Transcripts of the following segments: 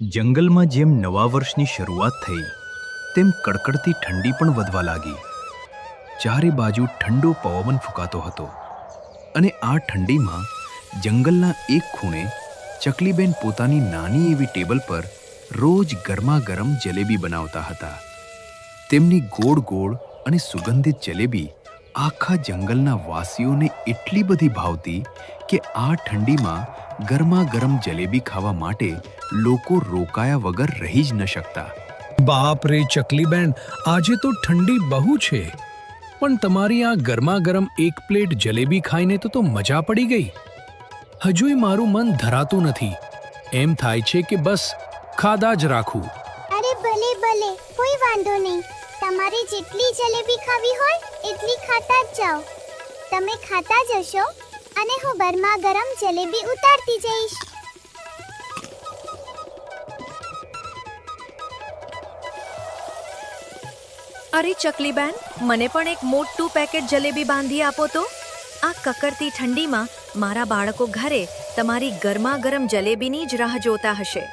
જંગલમાં જેમ નવા વર્ષની શરૂઆત થઈ તેમ કડકડતી ઠંડી પણ વધવા લાગી. ચારે બાજુ ઠંડો પવન ફૂંકાતો હતો અને આ ઠંડીમાં જંગલના એક ખૂણે ચકલીબેન પોતાની નાની એવી ટેબલ પર રોજ ગરમા ગરમ જલેબી બનાવતા હતા. તેમની ગોળ ગોળ અને સુગંધિત જલેબી આખા જંગલના વાસીઓને એટલી બધી ભાવતી કે આ ઠંડીમાં ગરમા ગરમ જલેબી ખાવા માટે લોકો રોકાયા વગર રહી જ ન શકતા. બાપ રે ચકલીબેન, આજે તો ઠંડી બહુ છે, પણ તમારી આ ગરમા ગરમ એક પ્લેટ જલેબી ખાઈને તો મજા પડી ગઈ. હજુય મારું મન ધરાતું નથી. એમ થાય છે કે બસ ખાધા જ રાખું. અરે ભલે ભલે, કોઈ વાંધો નહીં. તમારે જેટલી જલેબી ખાવી હોય એટલી ખાતા જ જાઓ. તમે ખાતા જશો અને હું ગરમા ગરમ જલેબી ઉતારતી જઈશ. અરે ચકલીબેન, મને પણ એક મોટું પેકેટ જલેબી બાંધી આપો તો. આ કકરતી ઠંડીમાં મારા બાળકો ઘરે તમારી ગરમા ગરમ જલેબીની જ રાહ જોતા હશે.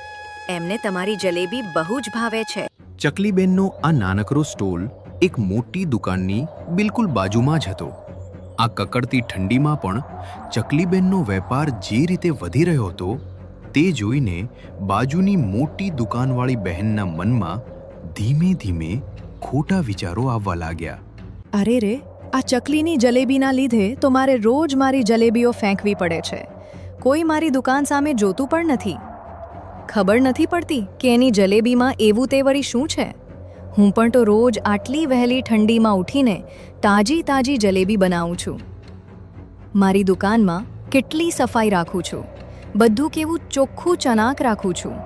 એમને તમારી જલેબી બહુ જ ભાવે છે. ચકલીબેનનો આ નાનકડો સ્ટોલ એક મોટી દુકાનની બિલકુલ બાજુમાં જ હતો. આ કકડતી ઠંડીમાં પણ ચકલીબેનનો વેપાર જે રીતે વધી રહ્યો હતો તે જોઈને બાજુની મોટી દુકાનવાળી બહેનના મનમાં ધીમે ધીમે ખોટા વિચારો આવવા લાગ્યા. અરે રે, આ ચકલીની જલેબીના લીધે તો મારે રોજ મારી જલેબીઓ ફેંકવી પડે છે. કોઈ મારી દુકાન સામે જોતું પણ નથી. ખબર નથી પડતી કે એની જલેબીમાં એવું તે વળી શું છે. હું પણ તો રોજ આટલી વહેલી ઠંડીમાં ઉઠીને તાજી તાજી જલેબી બનાવું છું. મારી દુકાનમાં કેટલી સફાઈ રાખું છું, બધું કેવું ચોખ્ખું ચનાક રાખું છું.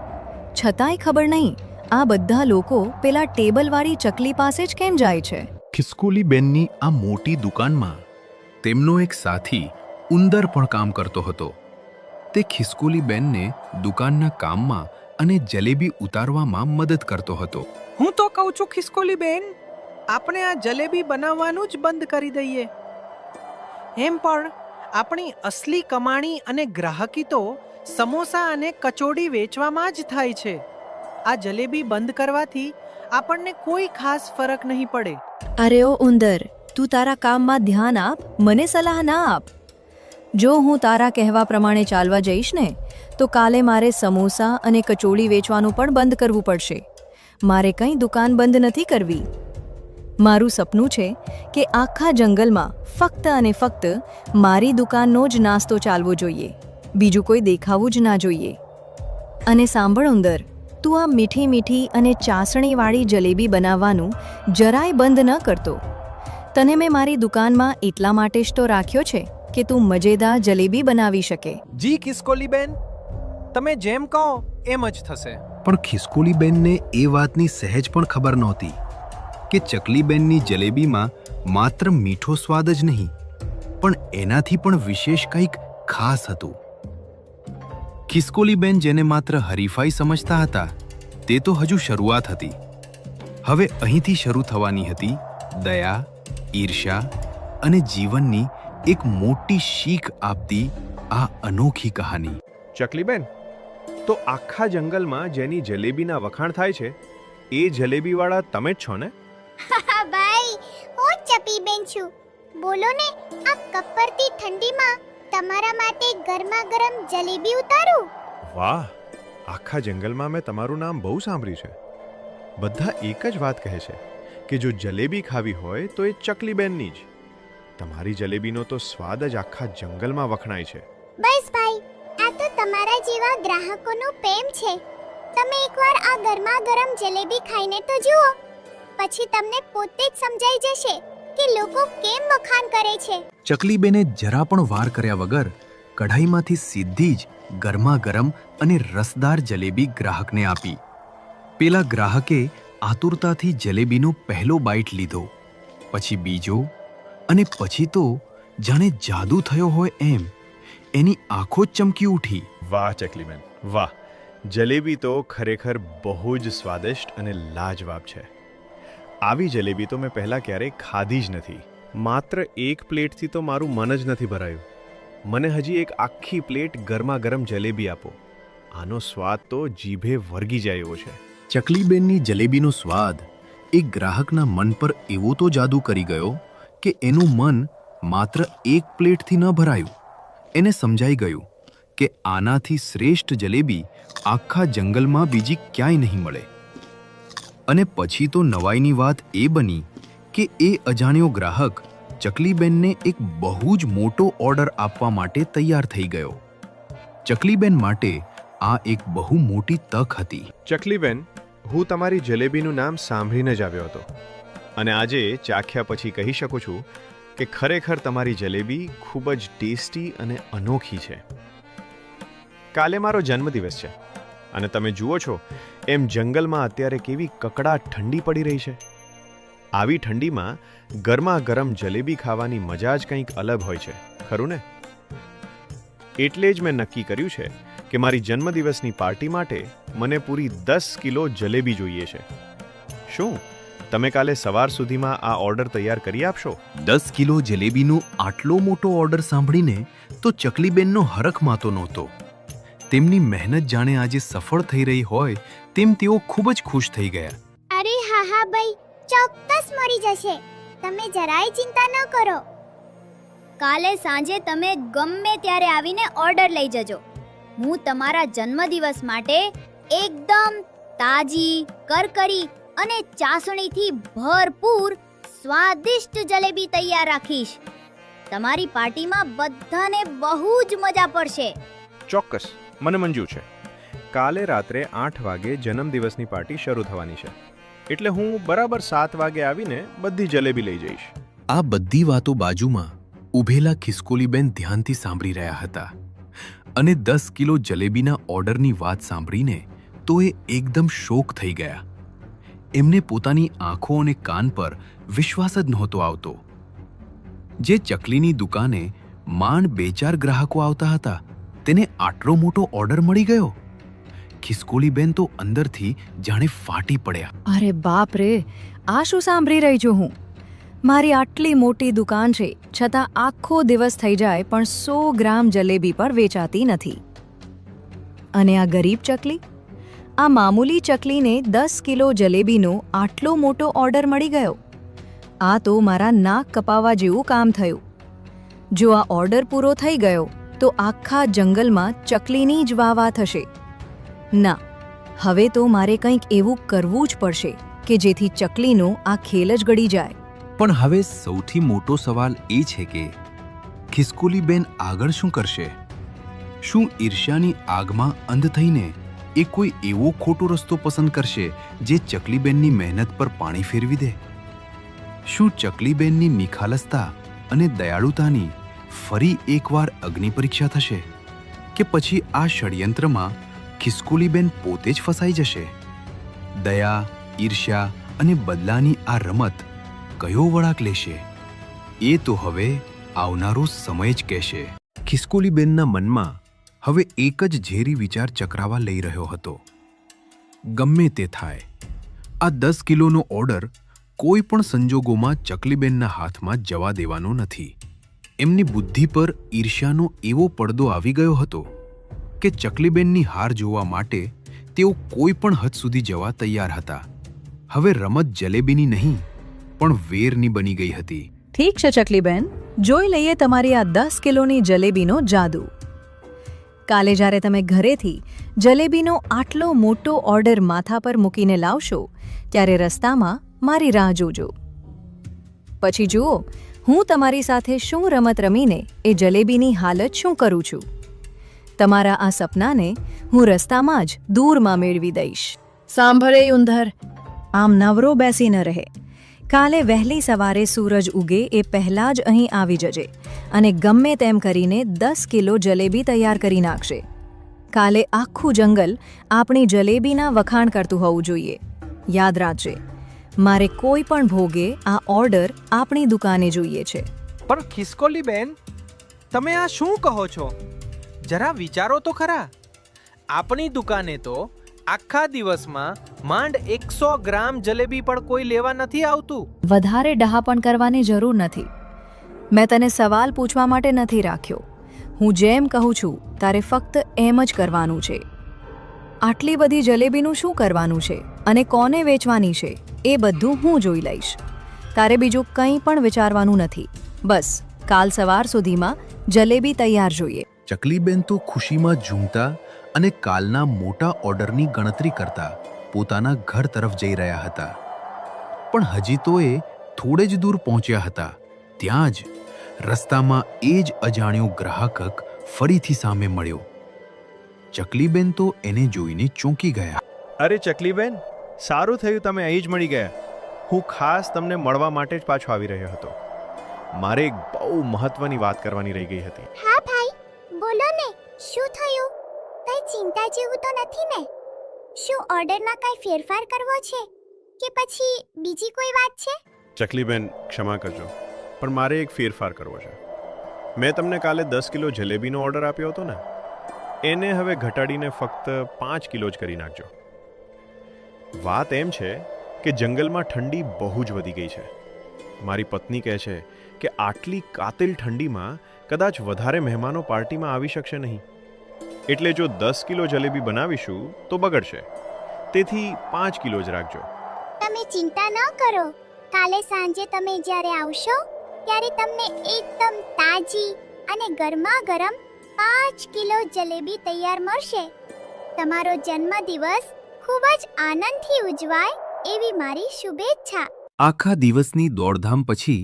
છતાંય ખબર નહીં આ બધા લોકો પેલા ટેબલવાળી ચકલી પાસે જ કેમ જાય છે. ખિસકોલીબેનની આ મોટી દુકાનમાં તેમનો એક સાથી ઉંદર પણ કામ કરતો હતો. તે ખિસકોલીબેનને દુકાનના કામમાં અને જલેબી ઉતારવામાં મદદ કરતો હતો. હું તો કહું છું ખિસકોલીબેન, આપણે આ જલેબી બનાવવાનું જ બંધ કરી દઈએ. એમ પણ આપણી અસલી કમાણી અને ગ્રાહકી તો સમોસા અને કચોડી વેચવામાં જ થાય છે. આ જલેબી બંધ કરવાથી આપણને કોઈ ખાસ ફરક નહીં પડે. અરે ઓ ઉંદર, તું તારા કામમાં ધ્યાન આપ, મને સલાહ ના આપ. જો હું તારા કહેવા પ્રમાણે ચાલવા જઈશ ને તો કાલે મારે સમોસા અને કચોડી વેચવાનું પણ બંધ કરવું પડશે. મારે કંઈ દુકાન બંધ નથી કરવી. મારું સપનું છે કે આખા જંગલમાં ફક્ત અને ફક્ત મારી દુકાનનો જ નાસ્તો ચાલવો જોઈએ, બીજું કોઈ દેખાવું જ ના જોઈએ. અને સાંભળ ઉંદર, તું આ મીઠી મીઠી અને ચાસણીવાળી જલેબી બનાવવાનું જરાય બંધ ન કરતો. તને મેં મારી દુકાનમાં એટલા માટે જ તો રાખ્યો છે કે તું મજેદાર જલેબી બનાવી શકે. જી ખિસકોલીબેન, તમે જેમ કહો એમ જ થશે. પણ ખિસકોલીબેનને એ વાતની સહેજ પણ ખબર નહોતી કે ચકલીબેનની જલેબીમાં માત્ર મીઠો સ્વાદ જ નહીં, પણ એનાથી પણ વિશેષ કંઈક ખાસ હતું. ખિસકોલીબેન જેને માત્ર હરીફાઈ સમજતા હતા તે તો હજુ શરૂઆત હતી. હવે અહીંથી શરૂ થવાની હતી દયા, ઈર્ષ્યા અને જીવનની એક મોટી શીખ આપતી આ અનોખી કહાની. ચકલીબેન, તો આખા જંગલમાં જેની જલેબીના વખાણ થાય છે એ જલેબીવાળા તમે જ છો ને? ભાઈ, હું ચપીબેન છું. બોલો ને, આ કપરતી ઠંડીમાં તમારા માટે ગરમા ગરમ જલેબી ઉતારું. વાહ, આખા જંગલમાં મેં તમારું નામ બહુ સાંભળ્યું છે. બધા એક જ વાત કહે છે કે જો જલેબી ખાવી હોય તો એ ચકલીબેનની જ. તમારી જલેબીનો તો સ્વાદ જ આખા જંગલમાં વખણાય છે. બસ ભાઈ, આ તો તમારા જેવા ગ્રાહકોનો પ્રેમ છે. તમે એકવાર આ ગરમા ગરમ જલેબી ખાઈને તો જુઓ, પછી તમને પોતે જ સમજાઈ જશે કે લોકો કેમ વખાણ કરે છે. ચકલીબેને જરા પણ વાર કર્યા વગર કઢાઈમાંથી સીધી જ ગરમા ગરમ અને રસદાર જલેબી ગ્રાહકને આપી. પેલા ગ્રાહકે આતુરતાથી જલેબીનો પહેલો બાઈટ લીધો, પછી બીજો, અને પછી તો જાણે જાદુ થયો હોય એમ એની આંખો જ ચમકી ઉઠી. વાહ ચકલીબેન, વાહ! જલેબી તો ખરેખર બહુ જ સ્વાદિષ્ટ અને લાજવાબ છે. આવી જલેબી તો મેં પહેલાં ક્યારેય ખાધી જ નથી. માત્ર એક પ્લેટથી તો મારું મન જ નથી ભરાયું. મને હજી એક આખી પ્લેટ ગરમા ગરમ જલેબી આપો. આનો સ્વાદ તો જીભે વળગી જાય એવો છે. ચકલીબેનની જલેબીનો સ્વાદ એક ગ્રાહકના મન પર એવો તો જાદુ કરી ગયો કે એનું મન માત્ર એક પ્લેટથી ન ભરાયું. એને સમજાઈ ગયું કે આનાથી શ્રેષ્ઠ જલેબી આખા જંગલમાં બીજી ક્યાંય નહીં મળે. અને પછી તો નવાઈની વાત એ બની કે એ અજાણ્યો ગ્રાહક ચકલીબેનને એક બહુ જ મોટો ઓર્ડર આપવા માટે તૈયાર થઈ ગયો. ચકલીબેન માટે આ એક બહુ મોટી તક હતી. ચકલીબેન, હું તમારી જલેબીનું નામ સાંભળીને જ આવ્યો હતો અને આજે ચાખ્યા પછી કહી શકું છું કે ખરેખર તમારી જલેબી ખૂબ જ ટેસ્ટી અને અનોખી છે. કાલે મારો જન્મદિવસ છે અને તમે જુઓ છો એમ જંગલમાં અત્યારે કેવી કકડાટ ઠંડી પડી રહી છે. આવી ઠંડીમાં ગરમા ગરમ જલેબી ખાવાની મજા જ કંઈક અલગ હોય છે, ખરું ને? એટલે જ મેં નક્કી કર્યું છે કે મારી જન્મદિવસની પાર્ટી માટે મને પૂરી 10 કિલો જલેબી જોઈએ છે. શું તમે કાલે સવાર સુધીમાં આ ઓર્ડર તૈયાર કરી આપશો? 10 કિલો જલેબીનો આટલો મોટો ઓર્ડર સાંભળીને તો ચકલીબેનનો હરખ માતો નહોતો. તેમની મહેનત જાણે આજે સફળ થઈ રહી હોય તેમ તેઓ ખૂબ જ ખુશ થઈ ગયા. અરે હા હા ભાઈ, ચોક્કસ મળી જશે. તમે જરાય ચિંતા ન કરો. કાલે સાંજે તમે ગમે ત્યારે આવીને ઓર્ડર લઈ જજો. હું તમારા જન્મદિવસ માટે એકદમ તાજી, કરકરી અને ચાસણીથી ભરપૂર સ્વાદિષ્ટ જલેબી તૈયાર રાખીશ. તમારી પાર્ટીમાં બધાને બહુ જ મજા પડશે. ચોક્કસ, મને મંજૂર છે. કાલે રાત્રે 8 વાગે જન્મદિવસની પાર્ટી શરૂ થવાની છે, એટલે હું બરાબર 7 વાગે આવીને બધી જલેબી લઈ જઈશ. આ બધી વાતો બાજુમાં ઊભેલા ખિસકોલીબેન ધ્યાનથી સાંભળી રહ્યા હતા અને 10 કિલો જલેબીના ઓર્ડરની વાત સાંભળીને તો એ એકદમ શોક થઈ ગયા. એમને પોતાની આંખો અને કાન પર વિશ્વાસ જ નહોતો આવતો. જે ચકલીની દુકાને માંડ 2-4 ગ્રાહકો આવતા હતા તેને આટલો મોટો ઓર્ડર મળી ગયો. ખિસકોલીબેન તો અંદરથી જાણે ફાટી પડ્યા. અરે બાપ રે, આ શું સાંભળી રહી છું હું? મારી આટલી મોટી દુકાન છે છતાં આખો દિવસ થઈ જાય પણ 100 ગ્રામ જલેબી પર વેચાતી નથી. અને આ ગરીબ ચકલી, આ મામૂલી ચકલીને 10 કિલો જલેબીનો આટલો મોટો ઓર્ડર મળી ગયો. આ તો મારા નાક કપાવા જેવું કામ થયું. જો આ ઓર્ડર પૂરો થઈ ગયો તો આખા જંગલમાં ચકલીની જ વાહ થશે. ના, હવે તો મારે કંઈક એવું કરવું જ પડશે કે જેથી ચકલીનો આ ખેલ જ ગળી જાય. પણ હવે સૌથી મોટો સવાલ એ છે કે ખિસકોલીબેન આગળ શું કરશે? શું ઈર્ષ્યાની આગમાં અંધ થઈને એ કોઈ એવો ખોટો રસ્તો પસંદ કરશે જે ચકલીબેનની મહેનત પર પાણી ફેરવી દે? શું ચકલીબેનની નિખાલસતા અને દયાળુતાની ફરી એકવાર અગ્નિ પરીક્ષા થશે કે પછી આ ષડયંત્રમાં ખિસકોલીબેન પોતે જ ફસાઈ જશે? દયા, ઈર્ષ્યા અને બદલાની આ રમત કયો વળાંક લેશે એ તો હવે આવનારો સમય જ કહેશે. ખિસકોલીબેનના મનમાં હવે એક જ ઝેરી વિચાર ચક્રાવા લઈ રહ્યો હતો. ગમે તે થાય, આ 10 કિલોનો ઓર્ડર કોઈ પણ સંજોગોમાં ચકલીબેનના હાથમાં જવા દેવાનો નથી. એમની બુદ્ધિ પર ઈર્ષ્યાનો એવો પડદો આવી ગયો હતો કે ચકલીબેનની હાર જોવા માટે તેઓ કોઈ પણ હદ સુધી જવા તૈયાર હતા. હવે રમત જલેબીની નહીં પણ વેરની બની ગઈ હતી. ઠીક છે ચકલીબેન, જોઈ લઈએ તમારી આ 10 કિલોની જલેબીનો જાદુ. કાલે જ્યારે તમે ઘરેથી જલેબીનો આટલો મોટો ઓર્ડર માથા પર મૂકીને લાવશો ત્યારે રસ્તામાં મારી રાહ જોજો. પછી જુઓ હું તમારી સાથે શું રમત રમીને એ જલેબીની હાલત શું કરું છું. તમારા આ સપનાને હું રસ્તામાં જ દૂરમાં મેળવી દઈશ. સાંભળે ઉંદર, આમ નવરો બેસી ન રહે. કાલે વહેલી સવારે સૂરજ ઉગે એ પહેલાં જ અહીં આવી જજે અને ગમે તેમ કરીને 10 કિલો જલેબી તૈયાર કરી નાખશે. કાલે આખું જંગલ આપણી જલેબીના વખાણ કરતું હોવું જોઈએ. યાદ રાખજે, મારે કોઈ પણ ભોગે આ ઓર્ડર આપણી દુકાને જોઈએ છે. પણ ખિસકોલીબેન, તમે આ શું કહો છો? જરા વિચારો તો ખરા. આપણી દુકાને તો આખા દિવસમાં માંડ 100 ગ્રામ જલેબી પણ કોઈ લેવા નથી આવતું. વધારે ડહાપણ કરવાની જરૂર નથી. મેં તને સવાલ પૂછવા માટે નથી રાખ્યો. હું જેમ કહું છું તારે ફક્ત એમ જ કરવાનું છે. આટલી બધી જલેબીનું શું કરવાનું છે અને કોને વેચવાની છે એ બધું હું જોઈ લઈશ. તારે બીજું કંઈ પણ વિચારવાનું નથી. બસ કાલ સવાર સુધીમાં જલેબી તૈયાર જોઈએ. ચકલીબેન તો ખુશીમાં ઝૂમતા અને કાલના મોટા ઓર્ડરની ગણતરી કરતા પોતાના ઘર તરફ જઈ રહ્યા હતા. પણ હજી તો એ થોડે જ દૂર પહોંચ્યા હતા ત્યાં જ રસ્તામાં એ જ અજાણ્યો ગ્રાહક ફરીથી સામે મળ્યો. ચકલીબેન તો એને જોઈને ચોંકી ગયા. અરે ચકલીબેન, સારું થયું તમે અહીં જ મળી ગયા. હું ખાસ તમને મળવા માટે જ પાછો આવી રહ્યો હતો. મારે એક બહુ મહત્વની વાત કરવાની રહી ગઈ હતી. હા ભાઈ, બોલો ને, શું થયું? કઈ ચિંતા જેવું તો નથી ને? શું ઓર્ડરમાં કઈ ફેરફાર કરવો છે કે પછી બીજી કોઈ વાત છે? ચકલીબેન, ક્ષમા કરજો, પણ મારે એક ફેરફાર કરવો છે. મેં તમને કાલે 10 કિલો જલેબીનો ઓર્ડર આપ્યો હતો ને, એને હવે ઘટાડીને ફક્ત 5 કિલો જ કરી નાખજો. વાત એમ છે કે જંગલમાં ઠંડી બહુ જ વધી ગઈ છે. મારી પત્ની કહે છે કે આટલી કાતિલ ઠંડીમાં કદાચ વધારે મહેમાનો પાર્ટીમાં આવી શકશે નહીં. એટલે જો 10 કિલો જલેબી બનાવીશું તો બગડશે. તેથી 5 કિલો જ રાખજો. તમે ચિંતા ન કરો. કાલે સાંજે તમે જ્યારે આવશો ત્યારે તમને એકદમ તાજી અને ગરમા ગરમ 5 કિલો જલેબી તૈયાર મળશે. તમારો જન્મદિવસ ખૂબ જ આનંદથી ઉજવાય એવી મારી શુભેચ્છા. આખા દિવસની દોડધામ પછી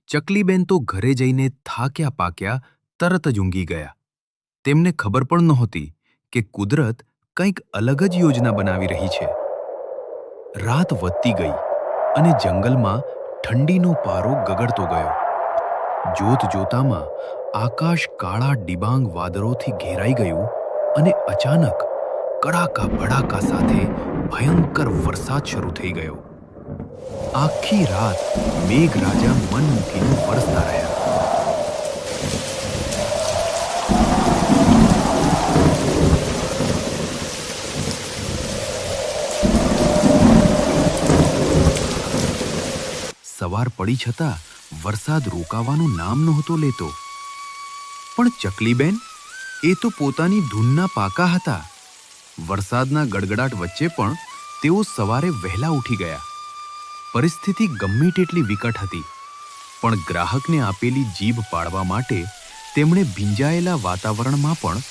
ચકલીબેન તો ઘરે જઈને થાક્યા પાક્યા તરત જ ઊંઘી ગયા. તેમને ખબર પણ નહોતી કે કુદરત કંઈક અલગ જ યોજના બનાવી રહી છે. રાત વધતી ગઈ અને જંગલમાં ઠંડીનો પારો ગગડતો ગયો. જોત જોતામાં આકાશ કાળા ડિબાંગ વાદળોથી ઘેરાઈ ગયું અને અચાનક કડાકા ભડાકા સાથે ભયંકર વરસાદ શરૂ થઈ ગયો. આખી રાત મેઘરાજા મન મૂકીને વરસતા રહ્યા. સવાર પડી છતાં વરસાદ રોકાવાનું નામ નહોતો લેતો. પણ ચકલીબેન એ તો પોતાની ધૂનના પાકા હતા. વરસાદના ગડગડાટ વચ્ચે પણ તેઓ સવારે વહેલા ઉઠી ગયા. પરિસ્થિતિ ગમે તેટલી વિકટ હતી, પણ ગ્રાહકને આપેલી જીભ પાડવા માટે તેમણે ભીંજાયેલા વાતાવરણમાં પણ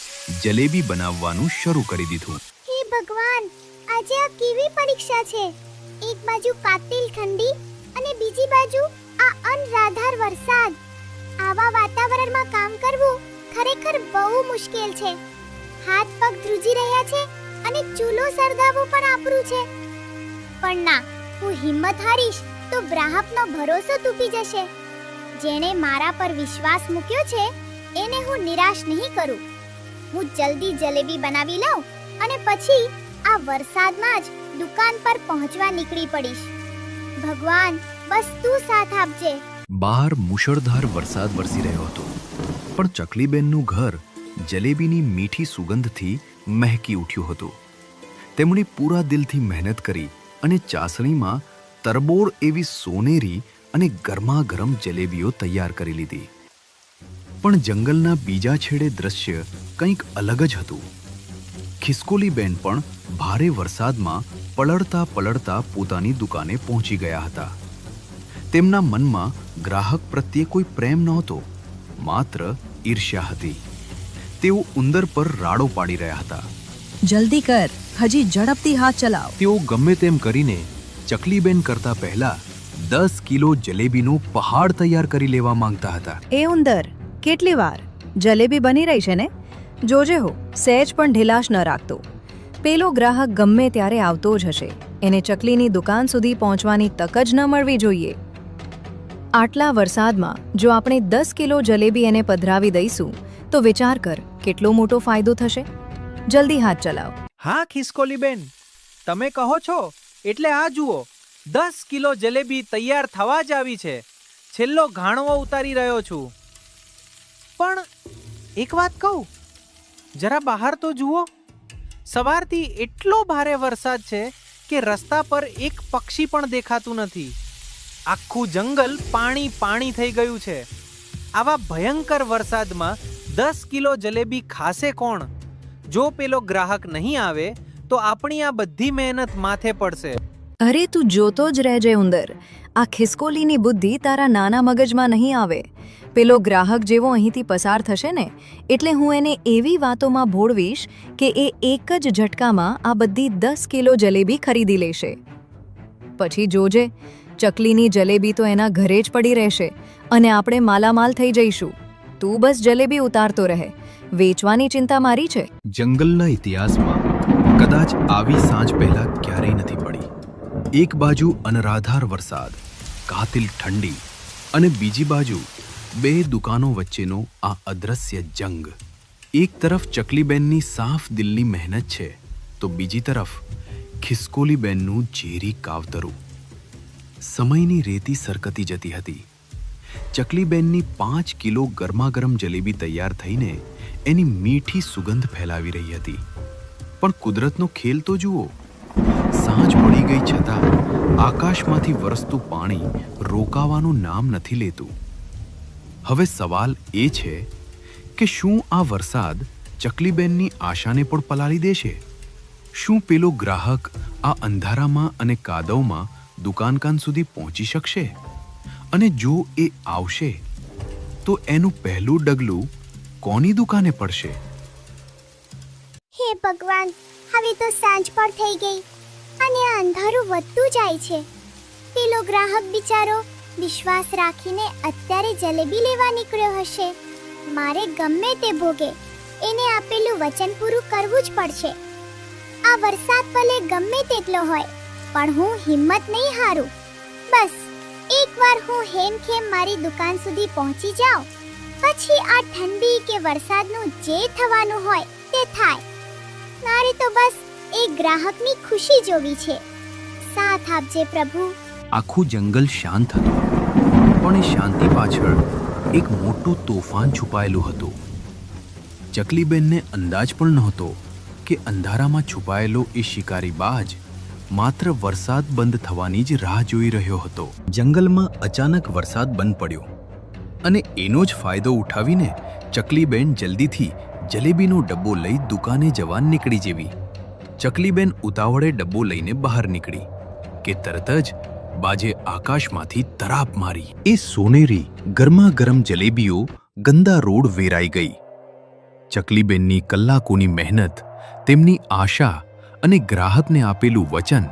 જલેબી બનાવવાનું શરૂ કરી દીધું. હે ભગવાન, આજે આ કેવી પરીક્ષા છે? એક બાજુ કાતિલ ઠંડી અને બીજી બાજુ આ અનરાધાર વરસાદ. આવા વાતાવરણમાં કામ કરવું ખરેખર બહુ મુશ્કેલ છે. હાથ પગ ધ્રુજી રહ્યા છે અને ચૂલો સળગાવવો પણ આકરું છે. પણ ના, હું હિંમત હારીશ તો ગ્રાહકનો ભરોસો તૂટી જશે. જેણે મારા પર વિશ્વાસ મૂક્યો છે એને હું નિરાશ નહીં કરું. હું જલ્દી જલેબી બનાવી લઉં અને પછી આ વરસાદમાં જ દુકાન પર પહોંચવા નીકળી પડીશ. ભગવાન, બસ તું સાથ આપજે. બહાર મુશળધાર વરસાદ વરસી રહ્યો હતો, પણ ચકલીબેનનું ઘર જલેબીની મીઠી સુગંધથી મહેકી ઉઠ્યું હતું. તેમણે પૂરા દિલથી મહેનત કરી અને ચાસણીમાં તરબોળ એવી સોનેરી અને ગરમાગરમ જલેબીઓ તૈયાર કરી લીધી. પણ જંગલના બીજા છેડે દ્રશ્ય કંઈક અલગ જ હતું. ખિસકોલીબેન પણ ભારે વરસાદમાં પલળતા પલળતા પોતાની દુકાને પહોંચી ગયા હતા. તેમના મનમાં ગ્રાહક પ્રત્યે કોઈ પ્રેમ નહોતો, માત્ર ઈર્ષ્યા હતી. તેઓ ઉંદર પર રાડો પાડી રહ્યા હતા. જલ્દી કર, હજી ઝડપથી હાથ ચલાવ. તેઓ ગમે તેમ કરીને ચકલીબેન કરતા પહેલા 10 કિલો જલેબીનો પહાડ તૈયાર કરી લેવા માંગતા હતા. એ ઉંદર, કેટલી વાર? જલેબી બની રહી છે ને? જોજે હો, સહેજ પણ ઢીલાશ ન રાખતો. પેલો ગ્રાહક ગમે ત્યારે આવતો જ હશે. એને ચકલીની દુકાન સુધી પહોંચવાની તક જ ન મળવી જોઈએ. આટલા વરસાદમાં જો આપણે 10 કિલો જલેબી એને પધરાવી દઈશું તો વિચાર કર કેટલો મોટો ફાયદો થશે. જલ્દી હાથ ચલાવ. હા ખિસકોલીબેન, તમે કહો છો એટલે આ જુઓ, 10 કિલો જલેબી તૈયાર થવા જ આવી છે. છેલ્લો ઘાણવો ઉતારી રહ્યો છું. પણ એક વાત કહું, જરા બહાર તો જુઓ. સવારથી એટલો ભારે વરસાદ છે કે રસ્તા પર એક પક્ષી પણ દેખાતું નથી. આખું જંગલ પાણી પાણી થઈ ગયું છે. આવા ભયંકર વરસાદમાં 10 કિલો જલેબી ખાશે કોણ? જો પેલો ગ્રાહક નહીં આવે તો આપણી આ બધી મહેનત માથે પડશે. અરે તું જોતો જ રહેજે ઉંદર. આ ખિસકોલીની બુદ્ધિ તારા નાના મગજમાં નહીં આવે. પેલો ગ્રાહક જેવો અહીંથી પસાર થશે ને એટલે હું એને એવી વાતોમાં ભોળવીશ કે એ એક જ ઝટકામાં આ બધી 10 કિલો જલેબી ખરીદી લેશે. પછી જોજે, ચકલીની જલેબી તો એના ઘરે જ પડી રહેશે અને આપણે માલામાલ થઈ જઈશું. તું બસ જલેબી ઉતારતો રહે, વેચવાની ચિંતા મારી છે. જંગલના ઇતિહાસમાં કદાચ આવી સાંજ પહેલા ક્યારેય નથી પડી. એક બાજુ અનરાધાર વરસાદ, કાતિલ ઠંડી અને બીજી બાજુ બે દુકાનો વચ્ચેનો આ અદ્રશ્ય જંગ. એક તરફ ચકલીબેનની સાફ દિલની મહેનત છે તો બીજી તરફ ખિસકોલીબેનનું ઝેરી કાવતરું. સમયની રેતી સરકતી જતી હતી. ચકલીબેનની 5 કિલો ગરમાગરમ જલેબી તૈયાર થઈને એની મીઠી સુગંધ ફેલાવી રહી હતી. પણ કુદરતનો ખેલ તો જુઓ. સાંજ પડી ગઈ છતાં આકાશમાંથી વરસતું પાણી રોકાવાનું નામ નથી લેતું. હવે સવાલ એ છે કે શું આ વરસાદ ચકલીબેનની આશાને પણ પલાળી દેશે? શું પેલો ગ્રાહક આ અંધારામાં અને કાદવમાં દુકાનકાન સુધી પહોંચી શકશે? અને જો એ આવશે તો એનું પહેલું ડગલું કોની દુકાને પડશે? હે ભગવાન, હવે તો સાંજ પણ થઈ ગઈ અને આ અંધારું વધતું જાય છે. પેલો ગ્રાહક બિચારો વિશ્વાસ રાખીને અત્યારે જલેબી લેવા નીકળ્યો હશે. મારે ગમે તે ભોગે એને આપેલું વચન પૂરું કરવું જ પડશે. આ વરસાદ ભલે ગમે તેટલો હોય પણ હું હિંમત નહીં હારું. બસ એકવાર હું હેમખેમ મારી દુકાન સુધી પહોંચી જાઉં, પછી આ ઠંડી કે વરસાદનું જે થવાનું હોય તે થાય. મારે તો બસ એ ગ્રાહકની ખુશી જોવી છે. સાથ આપજે પ્રભુ. આખું જંગલ શાંત હતું, પણ એ શાંતિ પાછળ એક મોટું તોફાન છુપાયેલું હતું. ચકલીબેનને અંદાજ પણ નહોતો કે અંધારામાં છુપાયેલો એ શિકારી બાજ માત્ર વરસાદ બંધ થવાની જ રાહ જોઈ રહ્યો હતો. જંગલમાં અચાનક વરસાદ બંધ પડ્યો અને એનો જ ફાયદો ઉઠાવીને ચકલીબેન જલ્દીથી જલેબીનો ડબ્બો લઈ દુકાને જવા નીકળી જેવી. ચકલીબેન ઉતાવળે ડબ્બો લઈને બહાર નીકળી કે તરત જ બાજે આકાશમાંથી તરાપ મારી. એ સોનેરી ગરમાગરમ જલેબીઓ ગંદા રોડ વેરાઈ ગઈ. ચકલીબેનની કલાકોની મહેનત, તેમની આશા અને ગ્રાહકને આપેલું વચન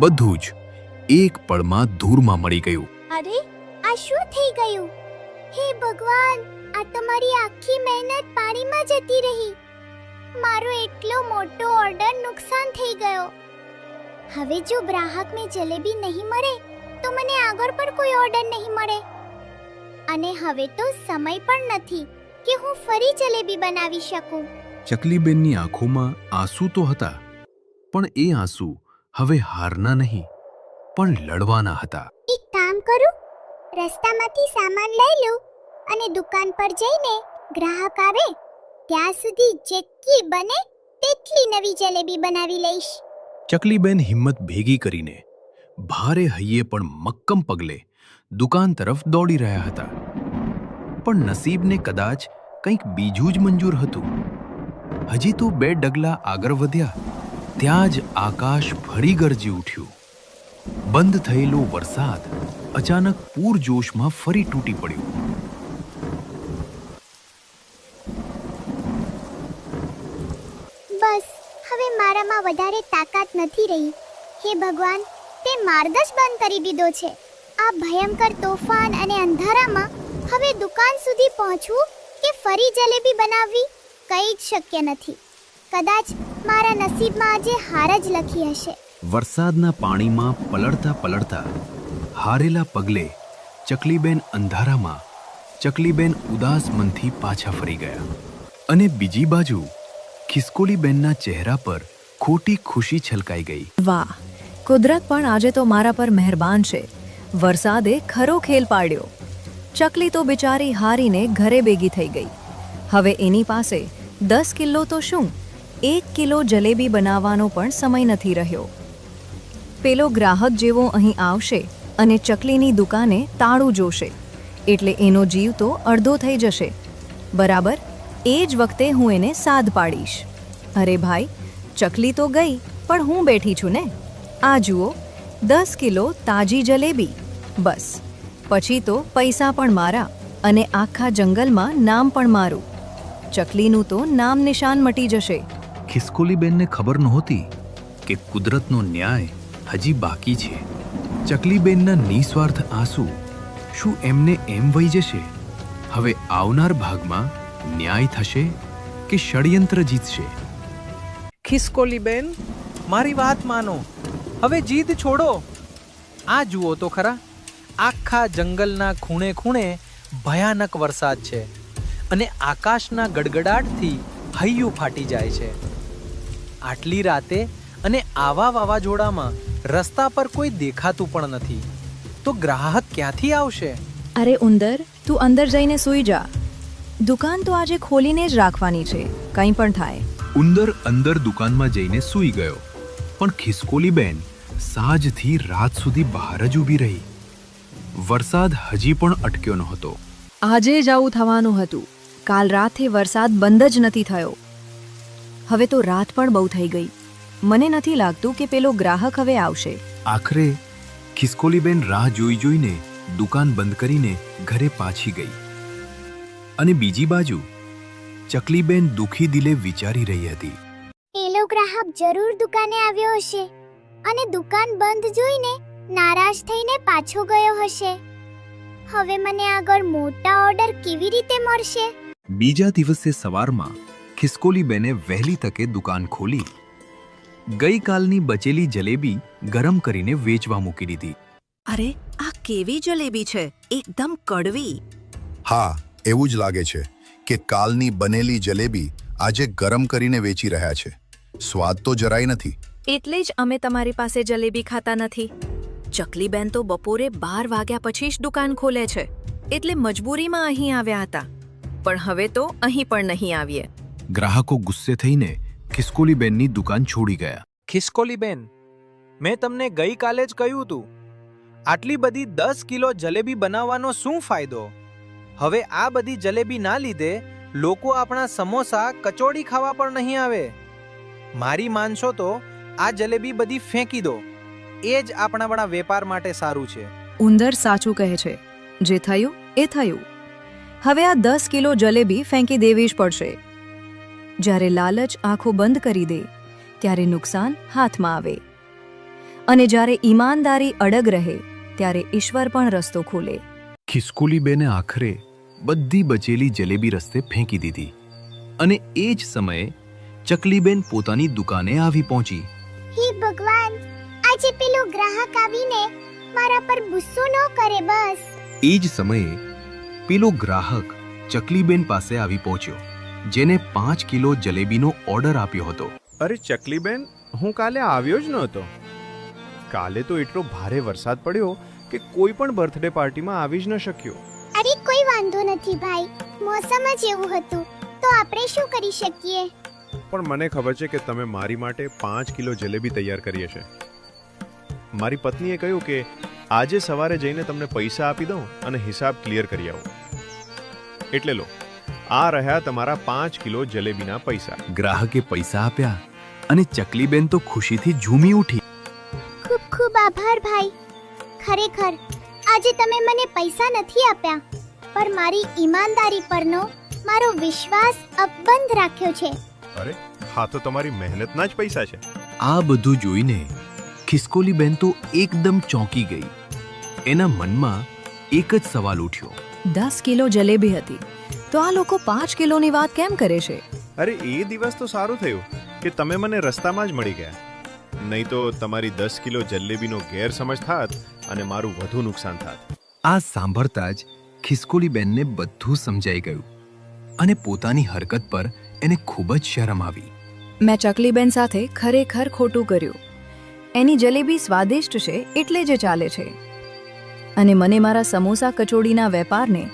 બધું જ એક પળમાં ધૂળમાં મળી ગયું. અરે આ શું થઈ ગયું? હે ભગવાન, આ તમારી આખી મહેનત પાણીમાં જતી રહી. મારો એટલો મોટો ઓર્ડર નુકસાન થઈ ગયો. હવે જો ગ્રાહકને જલેબી નહીં મળે તો મને આગળ પણ કોઈ ઓર્ડર નહીં મળે. અને હવે તો સમય પણ નથી કે હું ફરી જલેબી બનાવી શકું. ચકલીબેનની આંખોમાં આંસુ તો હતા, પણ એ આંસુ હવે હારના નહીં પણ લડવાના હતા. એક કામ કરું, રસ્તામાંથી સામાન લઈ લઉં અને દુકાન પર જઈને ગ્રાહક આવે ત્યાં સુધી જેટલી બને તેટલી નવી જલેબી બનાવી લઈશ. ચકલીબેન હિંમત ભેગી કરીને ભારે હૈયે પણ મક્કમ પગલે દુકાન તરફ દોડી રહ્યા હતા. પણ નસીબને કદાચ કંઈક બીજું જ મંજૂર હતું. હજી તો 2 ડગલા આગળ વધ્યા ત્યાં જ આકાશ ફરી ગરજી ઉઠ્યું. બંધ થયેલો વરસાદ અચાનક પૂરજોશમાં ફરી તૂટી પડ્યો. બસ હવે મારામાં વધારે તાકાત નથી રહી. હે ભગવાન, તે માર્ગ જ બંધ કરી દીધો છે. આ ભયંકર તોફાન અને અંધારામાં હવે દુકાન સુધી પહોંચવું કે ફરી જલેબી બનાવવી કંઈ જ શક્ય નથી. કદાચ મારા નસીબમાં આજે હાર જ લખી હશે. વરસાદના પાણીમાં પલળતા પલળતા હારેલા પગલે ચકલીબેન અંધારામાં, ચકલીબેન ઉદાસ મનથી પાછા ફરી ગયા. અને બીજી બાજુ ખિસકોલીબેનના ચહેરા પર ખોટી ખુશી છલકાઈ ગઈ. વાહ, કુદરત પણ આજે તો મારા પર મહેરબાન છે. વરસાદે ખરો ખેલ પાડ્યો. ચકલી તો બિચારી હારીને ઘરે ભેગી થઈ ગઈ. હવે એની પાસે 10 કિલો તો શું, 1 કિલો જલેબી બનાવવાનો પણ સમય નથી રહ્યો. પેલો ગ્રાહક જેવો અહીં આવશે અને ચકલીની દુકાને તાળું જોશે એટલે એનો જીવ તો અડધો થઈ જશે. બરાબર એ જ વખતે હું એને સાદ પાડીશ. અરે ભાઈ, ચકલી તો ગઈ, પણ હું બેઠી છું ને. આ જુઓ, 10 કિલો તાજી જલેબી. બસ, પછી તો પૈસા પણ મારા અને આખા જંગલમાં નામ પણ મારું. ચકલીનું તો નામ નિશાન મટી જશે. ખિસકોલીબેનને ખબર નહોતી કે કુદરતનો ન્યાય હજી બાકી છે. ચકલીબેનના નિસ્વાર્થ આંસુ શું એમને એમ વહી જશે? હવે આવનાર ભાગમાં ન્યાય થશે કે ષડયંત્ર જીતશે? ખિસકોલી બેન, મારી વાત માનો, હવે જીદ છોડો. આ જુઓ તો ખરા, આખા જંગલના ખૂણે ખૂણે ભયાનક વરસાદ છે અને આકાશના ગડગડાટથી હૈયું ફાટી જાય છે. આટલી રાતે અને આવા વાવાઝોડામાં રસ્તા પર કોઈ દેખાતું પણ નથી, તો ગ્રાહક ક્યાંથી આવશે? અરે ઉંદર, તું અંદર જઈને સૂઈ જા. દુકાન તો આજે ખોલીને જ રાખવાની છે, કંઈ પણ થાય. ઉંદર અંદર દુકાનમાં જઈને સૂઈ ગયો, પણ ખિસકોલીબેન સાંજથી રાત સુધી બહાર જ ઊભી રહી. વરસાદ હજી પણ અટક્યો નહોતો. આજે જ આવું થવાનું હતું. કાલ રાતે વરસાદ બંધ જ નથી થયો. હવે તો રાત પણ બહુ થઈ ગઈ. મને નથી લાગતું કે પેલો ગ્રાહક હવે આવશે. આખરે ખિસકોલીબેન રાહ જોઈ જોઈને દુકાન બંધ કરીને ઘરે પાછી ગઈ. અને બીજી બાજુ ચકલીબેન દુખી દિલે વિચારી રહી હતી. પેલો ગ્રાહક જરૂર દુકાને આવ્યો હશે અને દુકાન બંધ જોઈને નારાજ થઈને પાછો ગયો હશે. હવે મને આગળ મોટા ઓર્ડર કેવી રીતે મળશે? બીજા દિવસે સવારમાં ખિસકોલીબેને વહેલી તકે દુકાન ખોલી. ગઈકાલની બચેલી જલેબી ગરમ કરીને વેચવા મૂકી દીધી. અરે, આ કેવી જલેબી છે! એકદમ કડવી. હા, એવું જ લાગે છે કે કાલની બનેલી જલેબી આજે ગરમ કરીને વેચી રહ્યા છે. સ્વાદ તો જરાય નથી. એટલે જ અમે તમારી પાસે જલેબી ખાતા નથી. ચકલીબેન તો બપોરે 12 વાગ્યા પછી જ દુકાન ખોલે છે, એટલે મજબૂરીમાં અહીં આવ્યા હતા. પણ હવે તો અહીં પણ નહીં આવીએ. ગ્રાહકો ગુસ્સે થઈને ખિસકોલીબેનની દુકાન છોડી ગયા. ખિસકોલી બેન, મેં તમને ગઈકાલે જ કહ્યું હતું, આટલી બધી 10 કિલો જલેબી બનાવવાનો શું ફાયદો? હવે આ બધી જલેબી ના લીધે લોકો આપણા સમોસા કચોડી ખાવા પણ નહીં આવે. મારી માનશો તો આ જલેબી બધી ફેંકી દો, એ જ આપણા વેપાર માટે સારું છે. ઉંદર સાચું કહે છે. જે થયું એ થયું. હવે આ 10 કિલો જલેબી ફેંકી દેવી જ પડશે. જ્યારે લાલચ આંખો બંધ કરી દે ત્યારે નુકસાન હાથમાં આવે, અને જ્યારે ઈમાનદારી અડગ રહે ત્યારે ઈશ્વર પણ રસ્તો ખોલે. ખિસકોલીબેને આખરે બધી બચેલી જલેબી રસ્તે ફેંકી દીધી. અને એ જ સમયે ચકલીબેન પોતાની દુકાને આવી પહોંચી. હે ભગવાન, આજે પેલો ગ્રાહક આવીને મારા પર ગુસ્સો ન કરે બસ. એ જ સમયે પેલો ગ્રાહક ચકલીબેન પાસે આવી પહોંચ્યો, જેને 5 કિલો જલેબીનો ઓર્ડર આપ્યો હતો. અરે ચકલીબેન, હું કાલે આવ્યો જ નહોતો. કાલે તો એટલો ભારે વરસાદ પડ્યો કે કોઈ પણ બર્થડે પાર્ટીમાં આવી જ ન શક્યો. અરે કોઈ વાંધો નથી ભાઈ, મોસમ જ એવું હતું, તો આપણે શું કરી શકીએ? પણ મને ખબર છે કે તમે મારી માટે 5 કિલો જલેબી તૈયાર કરી હશે. મારી પત્નીએ કહ્યું કે આજે સવારે જઈને તમને પૈસા આપી દઉં અને હિસાબ ક્લિયર કરી આવું. એટલે લો, આ રહ્યા તમારા 5 કિલો જલેબીના પૈસા. ગ્રાહકે પૈસા આપ્યા અને ચકલીબેન તો ખુશીથી ઝૂમી ઉઠી. ખૂબ ખૂબ આભાર ભાઈ. ખરેખર આજે તમે મને પૈસા નથી આપ્યા, પણ મારી ઈમાનદારી પરનો મારો વિશ્વાસ અકબંધ રાખ્યો છે. અરે, હા તો તમારી મહેનતના જ પૈસા છે. આ બધું જોઈને ખિસકોલીબેન તો એકદમ ચોંકી ગઈ. એના મનમાં એક જ સવાલ ઉઠ્યો. 10 કિલો જલેબી હતી, તો આ લોકો 5 કિલોની વાત કેમ કરે છે? અરે, એ દિવસ તો સારું થયું કે તમે મને રસ્તામાં જ મળી ગયા. નહીં તો તમારી 10 કિલો જલેબીનો ગેરસમજ થાત અને મારું વધુ નુકસાન થાત. આ સાંભળતા જ ખિસકોલીબેનને બધું સમજાઈ ગયું અને પોતાની હરકત પર એને ખૂબ જ શરમ આવી. મેં ચકલીબેન સાથે ખરેખર ખોટું કર્યું. એની જલેબી સ્વાદિષ્ટ છે એટલે જ ચાલે છે, અને મને મારા સમોસા કચોડીના વેપારને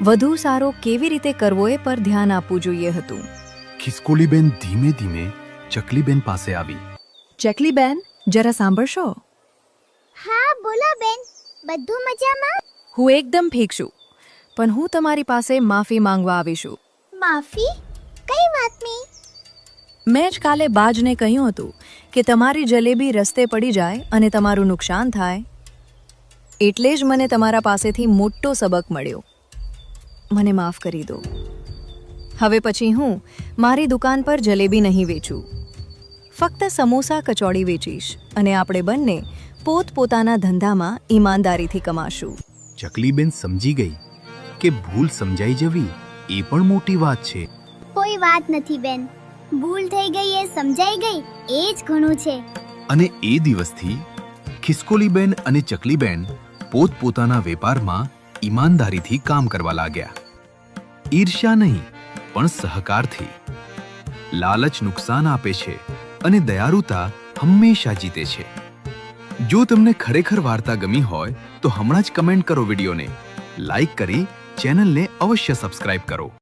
વધુ સારો કેવી રીતે કરવો એ પર ધ્યાન આપવું જોઈએ હતું. ખિસકોલીબેન ધીમે ધીમે ચકલીબેન પાસે આવી. ચકલીબેન, જરા સાંભળશો? હા બોલો બેન, બધું મજામાં? હું એકદમ ઠીક છું, પણ હું તમારી પાસે માફી માંગવા આવી છું. માફી? કઈ વાતની? મેં જ કાલે બાજને કહ્યું હતું કે તમારી જલેબી રસ્તે પડી જાય અને તમારું નુકસાન થાય. એટલે જ મને તમારા પાસેથી મોટો સબક મળ્યો. મને માફ કરી દો. હવે પછી હું મારી દુકાન પર જલેબી નહીં વેચું, ફક્ત સમોસા કચોડી વેચીશ અને આપણે બંને પોતપોતાના ધંધામાં ઈમાનદારીથી કમાશું. ચકલીબેન સમજી ગઈ કે ભૂલ સમજાઈ જવી એ પણ મોટી વાત છે. કોઈ વાત નથી બેન, ભૂલ થઈ ગઈ એ સમજાઈ ગઈ એ જ ઘણું છે. અને એ દિવસથી ખિસકોલીબેન અને ચકલીબેન પોતપોતાના વેપારમાં ઈમાનદારીથી કામ કરવા લાગ્યા. ઈર્ષ્યા નહીં પણ સહકારથી. લાલચ નુકસાન આપે છે અને દયાળુતા હંમેશા જીતે છે. જો તમને ખરેખર વાર્તા ગમી હોય તો હમણાં જ કમેન્ટ કરો, વિડીયોને લાઈક કરી ચેનલને અવશ્ય સબસ્ક્રાઇબ કરો.